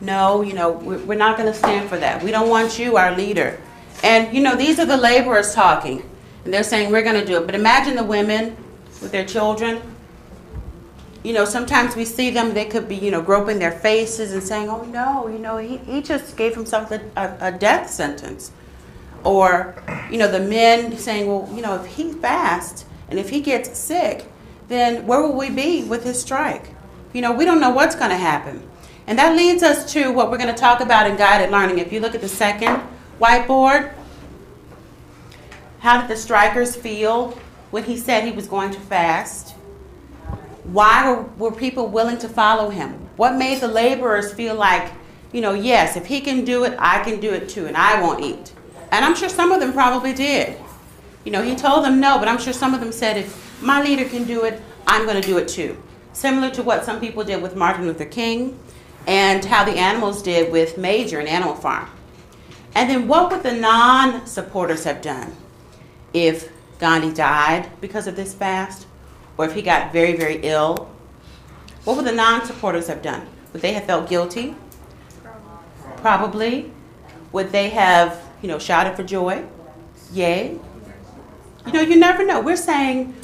no, we're not going to stand for that. We don't want you, our leader. And, these are the laborers talking. And they're saying, we're going to do it. But imagine the women with their children. Sometimes we see them, they could be, groping their faces and saying, oh, no, he just gave himself a death sentence. Or, the men saying, well, if he fasts and if he gets sick, then where will we be with his strike? We don't know what's going to happen. And that leads us to what we're going to talk about in guided learning. If you look at the second whiteboard, how did the strikers feel when he said he was going to fast? Why were people willing to follow him? What made the laborers feel like, yes, if he can do it, I can do it too, and I won't eat? And I'm sure some of them probably did. He told them no, but I'm sure some of them said, if my leader can do it, I'm going to do it too. Similar to what some people did with Martin Luther King and how the animals did with Major in Animal Farm. And then what would the non-supporters have done if Gandhi died because of this fast, or if he got very, very ill? What would the non-supporters have done? Would they have felt guilty? Probably. Would they have, shouted for joy? Yay. You never know. We're saying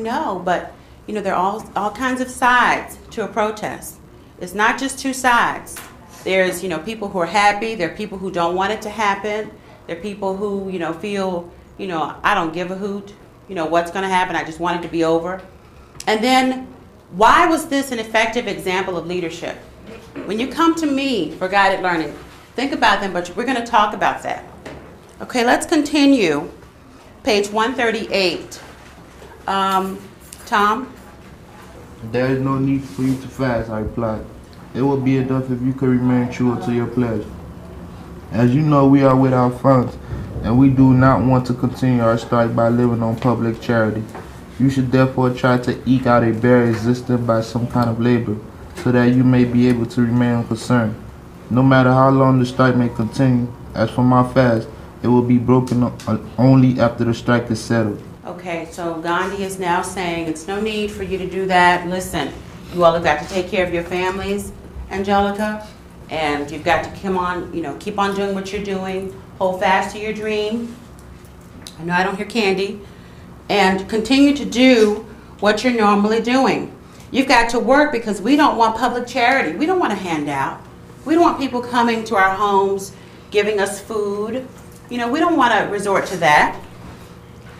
no, but there are all kinds of sides to a protest. It's not just two sides. There's people who are happy. There are people who don't want it to happen. There are people who feel I don't give a hoot. What's going to happen? I just want it to be over. And then, why was this an effective example of leadership? When you come to me for guided learning, think about them, but we're going to talk about that. Okay, let's continue. Page 138. Tom? There is no need for you to fast, I replied. It would be enough if you could remain true to your pledge. As you know, we are without funds, and we do not want to continue our strike by living on public charity. You should therefore try to eke out a bare existence by some kind of labor, so that you may be able to remain unconcerned. No matter how long the strike may continue, as for my fast, it will be broken only after the strike is settled. Okay, so Gandhi is now saying it's no need for you to do that. Listen, you all have got to take care of your families, Angelica, and you've got to keep on doing what you're doing. Hold fast to your dream. I know I don't hear Candy. And continue to do what you're normally doing. You've got to work because we don't want public charity. We don't want a handout. We don't want people coming to our homes, giving us food. We don't want to resort to that.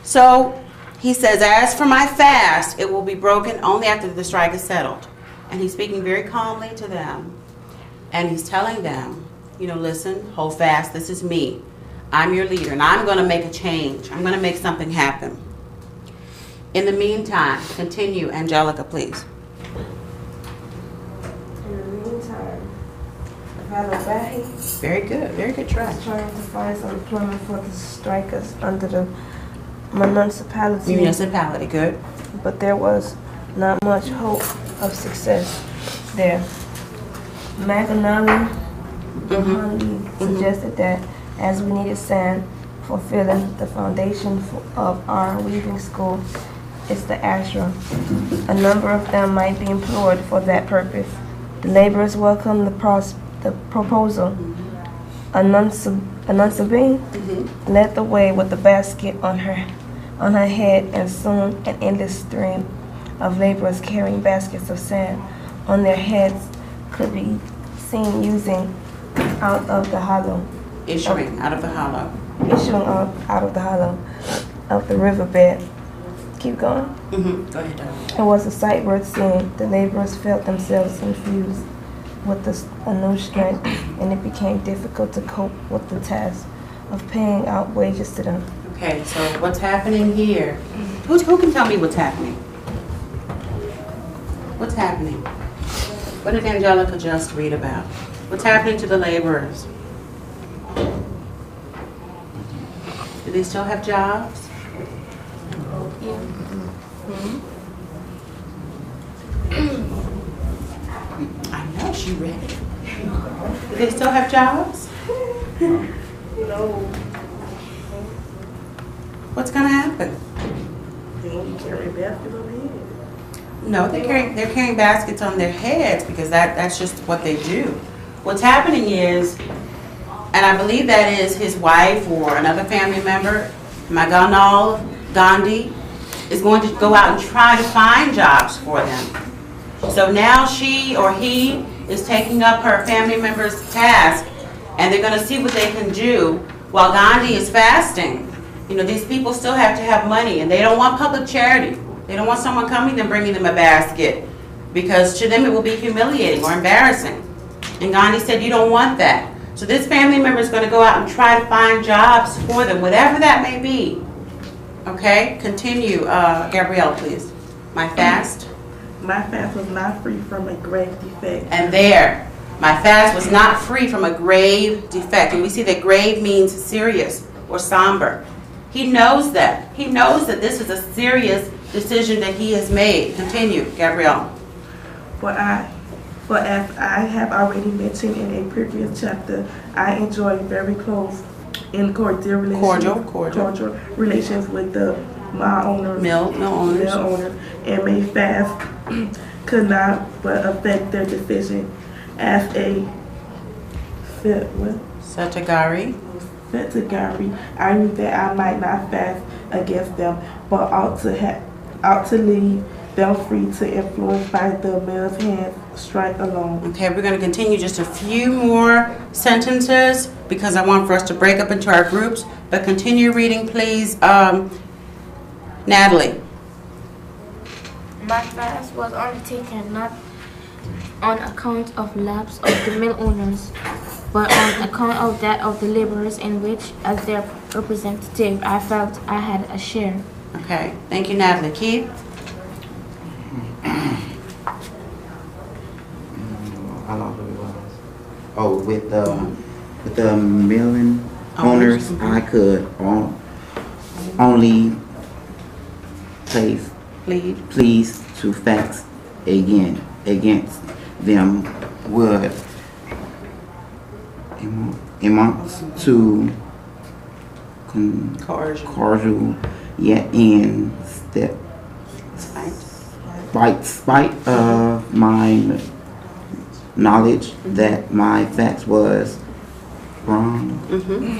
So he says, as for my fast, it will be broken only after the strike is settled. And he's speaking very calmly to them. And he's telling them, listen, hold fast, this is me. I'm your leader, and I'm going to make a change. I'm going to make something happen. In the meantime, continue, Angelica, please. In the meantime, Vallabhbhai Very good try. is trying to find some employment for the strikers under the municipality. Municipality, good. But there was not much hope of success there. McAnally suggested that as we needed sand for filling the foundation of our weaving school, it's the ashram. A number of them might be employed for that purpose. The laborers welcomed the proposal. Anusabin led the way with the basket on her head, and soon an endless stream of laborers carrying baskets of sand on their heads could be seen issuing out of the hollow of the riverbed. Keep going. Go ahead. It was a sight worth seeing. The laborers felt themselves infused with a new strength, and it became difficult to cope with the task of paying out wages to them. Okay, so what's happening here? Who can tell me what's happening? What's happening? What did Angelica just read about? What's happening to the laborers? Do they still have jobs? I know, she read it. Do they still have jobs? No. What's going to happen? They don't carry baskets on their head. No, they're carrying baskets on their heads because that's just what they do. what's happening is, and I believe that is his wife or another family member, Maganal Gandhi, is going to go out and try to find jobs for them. So now she or he is taking up her family member's task, and they're going to see what they can do while Gandhi is fasting. You know, these people still have to have money, and they don't want public charity. They don't want someone coming and bringing them a basket, because to them it will be humiliating or embarrassing. And Gandhi said, you don't want that. So this family member is going to go out and try to find jobs for them, whatever that may be. Okay? Continue, Gabrielle, please. My fast. My fast was not free from a grave defect. And there, my fast was not free from a grave defect. And we see that grave means serious or somber. He knows that. He knows that this is a serious decision that he has made. Continue, Gabrielle. For as I have already mentioned in a previous chapter, I enjoy very close and cordial relations with the mill owners, and my fast could not but affect their decision as a Satagari. I knew that I might not fast against them, but ought to leave them free to influence by the mill's hands strike alone. Okay, we're going to continue just a few more sentences because I want for us to break up into our groups. But continue reading, please, Natalie. My fast was undertaken not on account of lapse of the mill owners, but on account of that of the laborers, in which, as their representative, I felt I had a share. Okay, thank you, Natalie. Keith? How long it was? Oh, with the milling owners, I could only please to facts against them would amount to coercion, yet in spite of my knowledge that my facts was wrong,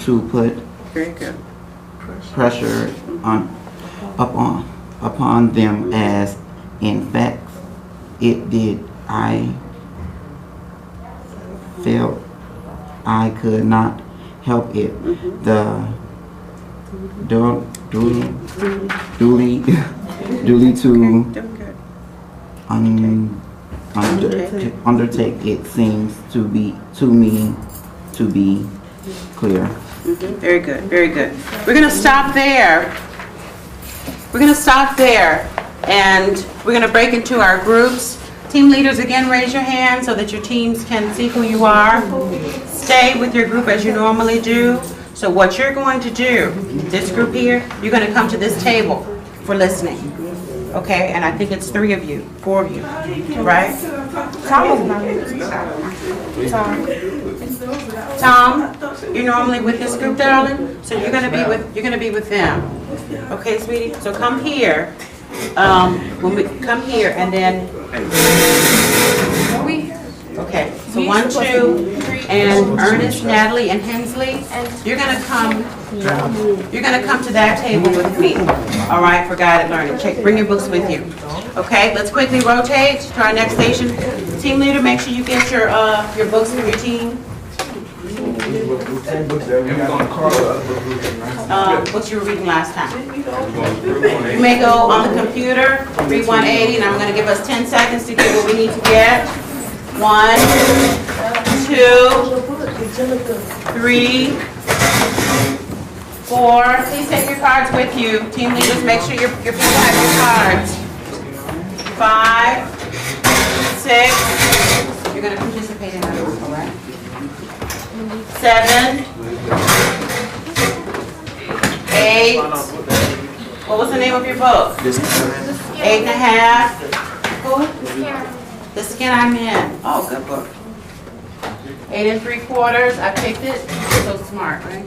to put Very good. pressure upon them, as in fact it did. I felt I could not help it. The duly to undertake it seems to me to be clear. Very good, very good. We're going to stop there. And we're going to break into our groups. Team leaders, again, raise your hand so that your teams can see who you are. Stay with your group as you normally do. So what you're going to do, this group here, you're going to come to this table for listening. Okay, and I think it's 4 of you, right? Tom, you're normally with this group, darling. So you're gonna be with them. Okay, sweetie. So come here. When we come here, and then. Okay. So 1, 2, and Ernest, Natalie, and Hensley. You're gonna come to that table with me. All right, for guided learning. Bring your books with you. Okay. Let's quickly rotate to our next station. Team leader, make sure you get your books from your team. What you were reading last time. You may go on the computer, read 180, and I'm going to give us 10 seconds to get what we need to get. 1, 2, 3, 4. Please take your cards with you. Team leaders, make sure your people have your cards. 5, 6. You're going to participate in that, all right? 7, 8. What was the name of your book? 8.5. Who? The Skin I'm In. Oh, good book. 8 3/4. I picked it. So smart, right?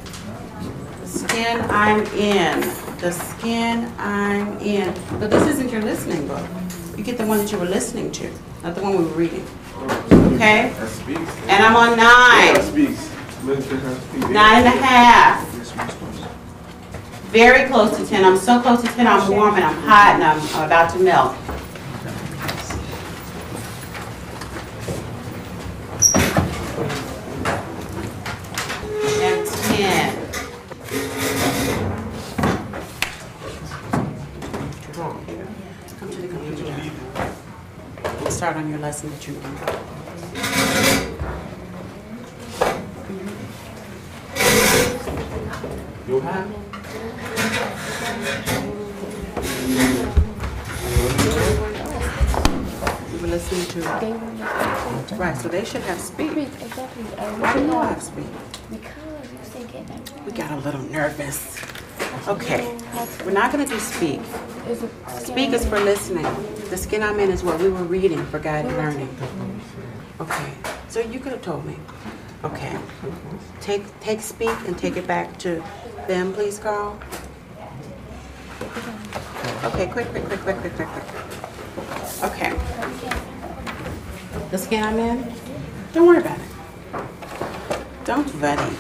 The Skin I'm In. The Skin I'm In. But this isn't your listening book. You get the one that you were listening to, not the one we were reading. okay? That speaks. And I'm on That 9. speaks. Look at her speak. 9.5. Yes, Miss Thompson. Very close to 10. I'm so close to 10, I'm warm and I'm hot and I'm about to melt. And 10. Come to the computer. Let's start on your lesson that you learned. You have? We were listening to, right, so they should have speak. Exactly. Why do you have speak? Because you said get back. We got a little nervous. Okay, we're not gonna do speak. Speak is for listening. The skin I'm in is what we were reading for guided learning. Okay, so you could have told me. Okay, take speak and take it back to them, please, Carl. Okay, quick. Okay. The skin I'm in, don't worry about it. Don't buddy.